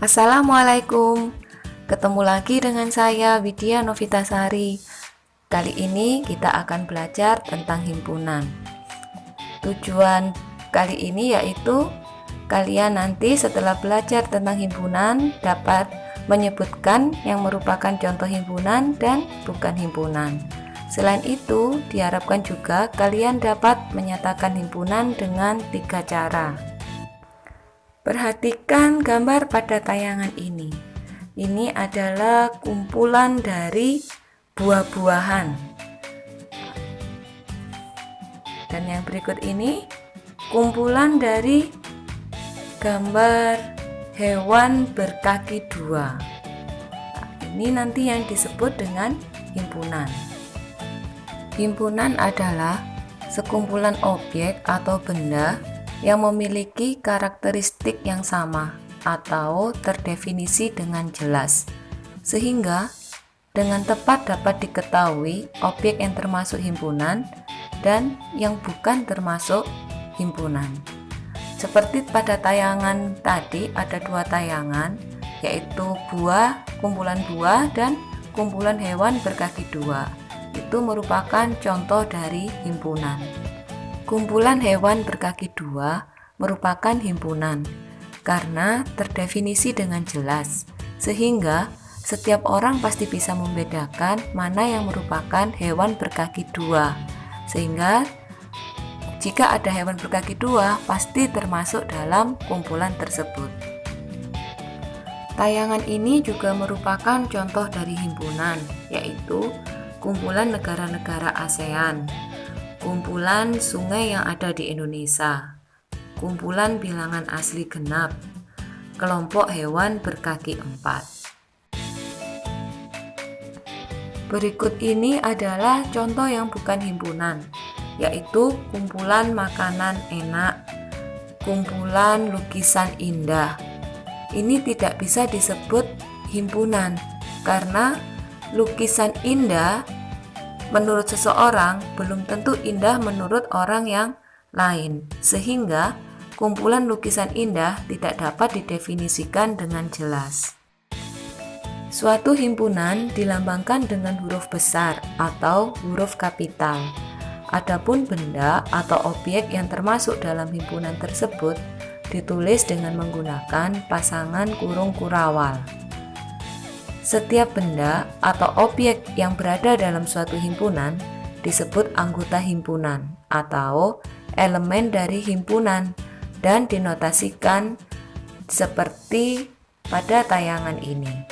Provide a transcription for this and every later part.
Assalamualaikum. Ketemu lagi dengan saya Widya Novitasari. Kali ini kita akan belajar tentang himpunan. Tujuan kali ini yaitu kalian nanti setelah belajar tentang himpunan dapat menyebutkan yang merupakan contoh himpunan dan bukan himpunan. Selain itu, diharapkan juga kalian dapat menyatakan himpunan dengan 3 cara. Perhatikan gambar pada tayangan ini. Ini adalah kumpulan dari buah-buahan. Dan yang berikut ini kumpulan dari gambar hewan berkaki 2. Nah, ini nanti yang disebut dengan himpunan. Himpunan adalah sekumpulan objek atau benda yang memiliki karakteristik yang sama atau terdefinisi dengan jelas, sehingga dengan tepat dapat diketahui objek yang termasuk himpunan dan yang bukan termasuk himpunan. Seperti pada tayangan tadi ada 2 tayangan, yaitu kumpulan buah dan kumpulan hewan berkaki 2. Itu merupakan contoh dari himpunan. Kumpulan hewan berkaki 2 merupakan himpunan karena terdefinisi dengan jelas, sehingga setiap orang pasti bisa membedakan mana yang merupakan hewan berkaki 2. Sehingga jika ada hewan berkaki 2 pasti termasuk dalam kumpulan tersebut. Tayangan ini juga merupakan contoh dari himpunan, yaitu kumpulan negara-negara ASEAN, kumpulan sungai yang ada di Indonesia, kumpulan bilangan asli genap, kelompok hewan berkaki 4. Berikut ini adalah contoh yang bukan himpunan, yaitu kumpulan makanan enak, kumpulan lukisan indah. Ini tidak bisa disebut himpunan karena lukisan indah menurut seseorang belum tentu indah menurut orang yang lain, sehingga kumpulan lukisan indah tidak dapat didefinisikan dengan jelas. Suatu himpunan dilambangkan dengan huruf besar atau huruf kapital. Adapun benda atau objek yang termasuk dalam himpunan tersebut ditulis dengan menggunakan pasangan kurung kurawal. Setiap benda atau objek yang berada dalam suatu himpunan disebut anggota himpunan atau elemen dari himpunan dan dinotasikan seperti pada tayangan ini.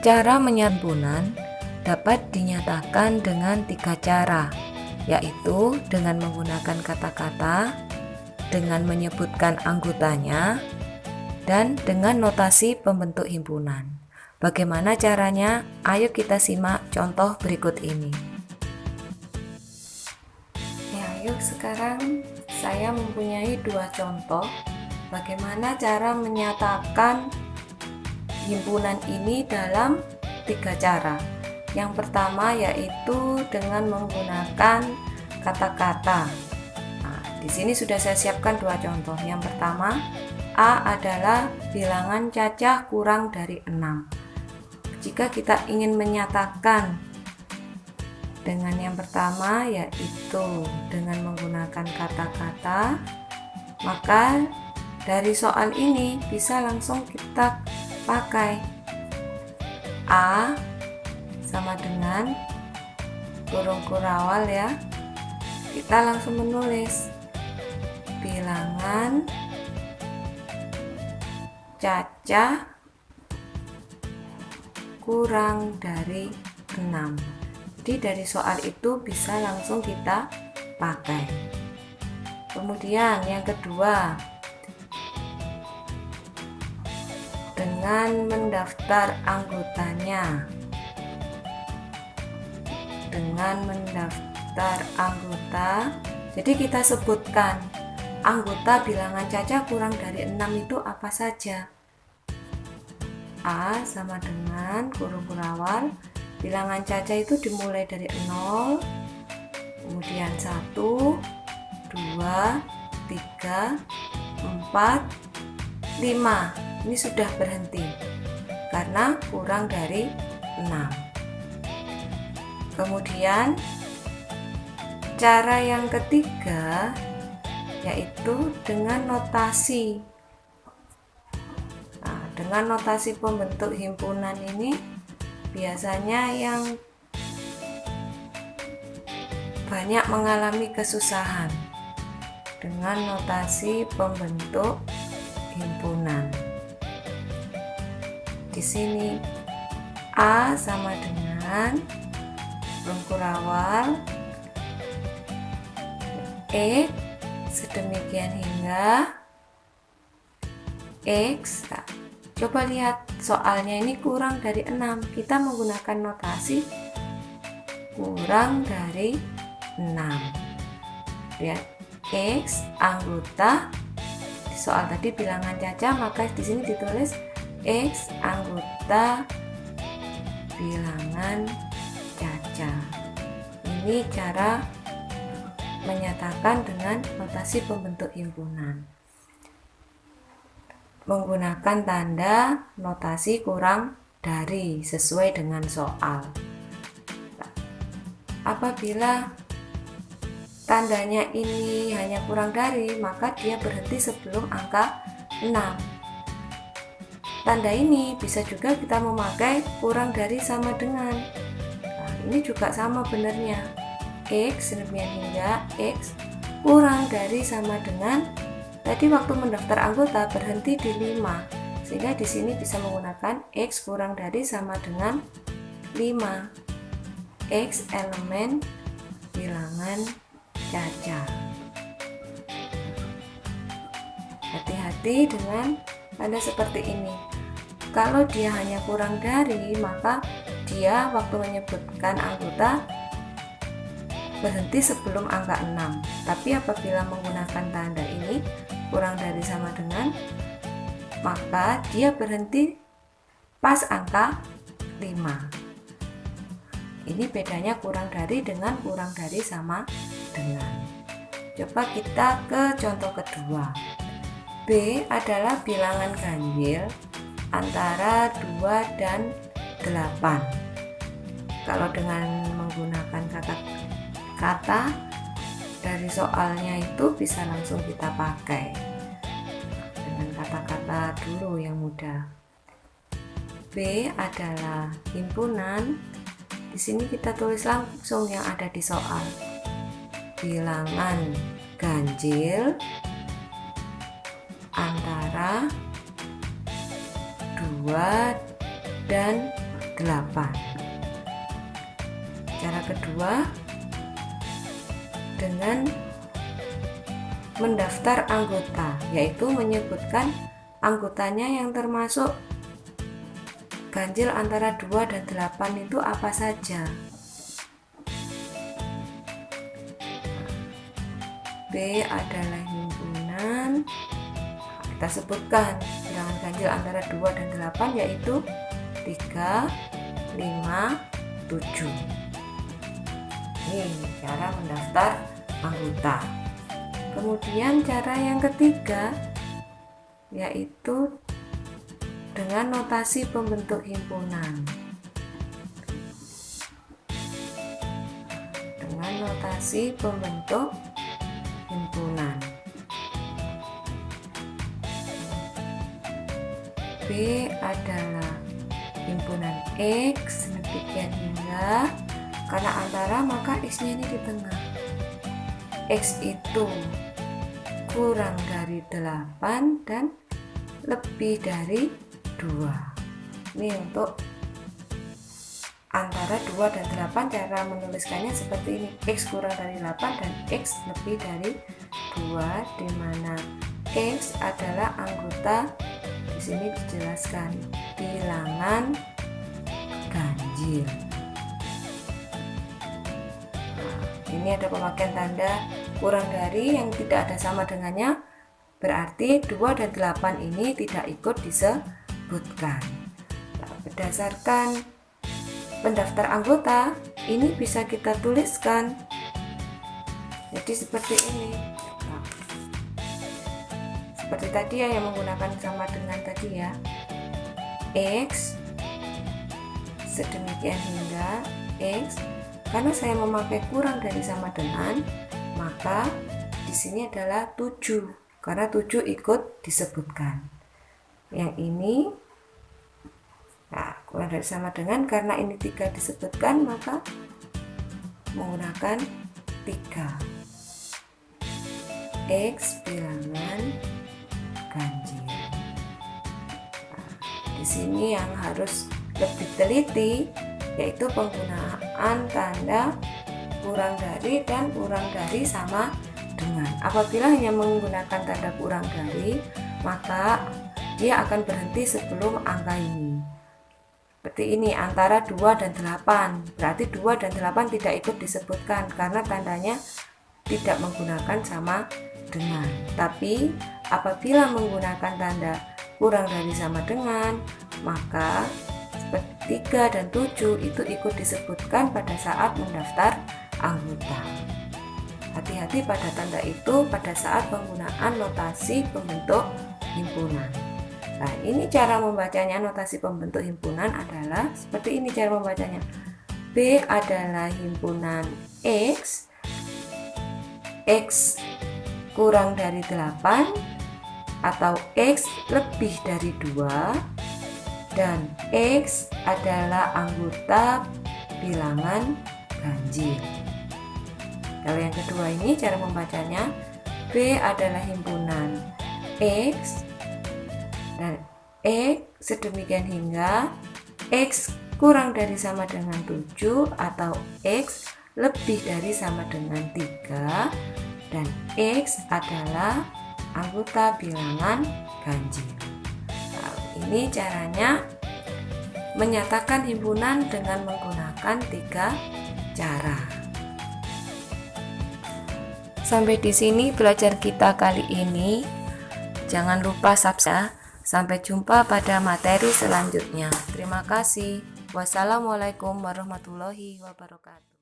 Cara menyatukan dapat dinyatakan dengan 3 cara, yaitu dengan menggunakan kata-kata, dengan menyebutkan anggotanya, dan dengan notasi pembentuk himpunan. Bagaimana caranya? Ayo kita simak contoh berikut ini. Yuk sekarang saya mempunyai 2 contoh bagaimana cara menyatakan himpunan ini dalam 3 cara. Yang pertama yaitu dengan menggunakan kata-kata. Di sini sudah saya siapkan 2 contoh. Yang pertama, A adalah bilangan cacah kurang dari 6. Jika kita ingin menyatakan dengan yang pertama yaitu dengan menggunakan kata-kata, maka dari soal ini bisa langsung kita pakai A sama dengan kurung kurawal ya. Kita langsung menulis bilangan cacah kurang dari 6. Jadi dari soal itu bisa langsung kita pakai. Kemudian yang kedua, dengan mendaftar anggotanya. Dengan mendaftar anggota, jadi kita sebutkan anggota bilangan cacah kurang dari 6 itu apa saja. A sama dengan kurung kurawal, bilangan cacah itu dimulai dari 0 kemudian 1, 2, 3, 4, 5. Ini sudah berhenti karena kurang dari 6. Kemudian cara yang ketiga yaitu dengan notasi. Nah, dengan notasi pembentuk himpunan ini biasanya yang banyak mengalami kesusahan dengan notasi pembentuk himpunan. Di sini A sama dengan rungkul awal E sedemikian hingga X. Nah, coba lihat soalnya ini kurang dari 6. Kita menggunakan notasi kurang dari 6. Lihat X anggota, di soal tadi bilangan caca, maka di sini ditulis X anggota bilangan caca. Ini cara menyatakan dengan notasi pembentuk himpunan menggunakan tanda notasi kurang dari sesuai dengan soal. Apabila tandanya ini hanya kurang dari, maka dia berhenti sebelum angka 6. Tanda ini bisa juga kita memakai kurang dari sama dengan. Nah, ini juga sama benarnya. X sedemikian hingga X kurang dari sama dengan, tadi waktu mendaftar anggota berhenti di 5, sehingga di sini bisa menggunakan X kurang dari sama dengan 5. X elemen bilangan caca. Hati-hati dengan tanda seperti ini. Kalau dia hanya kurang dari, maka dia waktu menyebutkan anggota berhenti sebelum angka 6. Tapi apabila menggunakan tanda ini kurang dari sama dengan, maka dia berhenti pas angka 5. Ini bedanya kurang dari dengan kurang dari sama dengan. Coba kita ke contoh kedua. B adalah bilangan ganjil antara 2 dan 8. Kalau dengan menggunakan kata dari soalnya itu bisa langsung kita pakai dengan kata-kata dulu yang mudah. B adalah himpunan. Di sini kita tulis langsung yang ada di soal. Bilangan ganjil antara 2 dan 8. Cara kedua, dengan mendaftar anggota, yaitu menyebutkan anggotanya yang termasuk ganjil antara 2 dan 8 itu apa saja. B adalah himpunan. Kita sebutkan bilangan ganjil antara 2 dan 8 yaitu 3, 5, 7. Ini cara mendaftar anggota. Kemudian cara yang ketiga yaitu dengan notasi pembentuk himpunan. Dengan notasi pembentuk himpunan. B adalah himpunan X demikian hingga, karena antara maka X-nya ini di tengah. X itu kurang dari 8 dan lebih dari 2. Ini untuk antara 2 dan 8, cara menuliskannya seperti ini. X kurang dari 8 dan X lebih dari 2, di mana X adalah anggota, di sini dijelaskan bilangan ganjil. Ini ada pemakaian tanda kurang dari yang tidak ada sama dengannya, berarti 2 dan 8 ini tidak ikut disebutkan. Nah, berdasarkan pendaftar anggota, ini bisa kita tuliskan Jadi seperti ini. Nah, seperti tadi ya, yang menggunakan sama dengan tadi ya, X sedemikian hingga X. Karena saya memakai kurang dari sama dengan, maka di sini adalah 7 karena 7 ikut disebutkan. Yang ini, nah, kurang dari sama dengan, karena ini 3 disebutkan, maka menggunakan 3. X bilangan ganjil. Nah, di sini yang harus lebih teliti yaitu penggunaan tanda kurang dari dan kurang dari sama dengan. Apabila hanya menggunakan tanda kurang dari, maka dia akan berhenti sebelum angka ini. Seperti ini, antara 2 dan 8. Berarti 2 dan 8 tidak ikut disebutkan karena tandanya tidak menggunakan sama dengan. Tapi apabila menggunakan tanda kurang dari sama dengan, maka 3 dan 7 itu ikut disebutkan pada saat mendaftar anggota. Hati-hati pada tanda itu pada saat penggunaan notasi pembentuk himpunan. Nah, ini cara membacanya. Notasi pembentuk himpunan adalah seperti ini cara membacanya. B adalah himpunan X, X kurang dari 8 atau X lebih dari 2, dan X adalah anggota bilangan ganjil. Kalau yang kedua ini cara membacanya, B adalah himpunan X dan X sedemikian hingga X kurang dari sama dengan 7 atau X lebih dari sama dengan 3, dan X adalah anggota bilangan ganjil. Ini caranya menyatakan himpunan dengan menggunakan 3 cara. Sampai di sini belajar kita kali ini. Jangan lupa subscribe. Sampai jumpa pada materi selanjutnya. Terima kasih. Wassalamualaikum warahmatullahi wabarakatuh.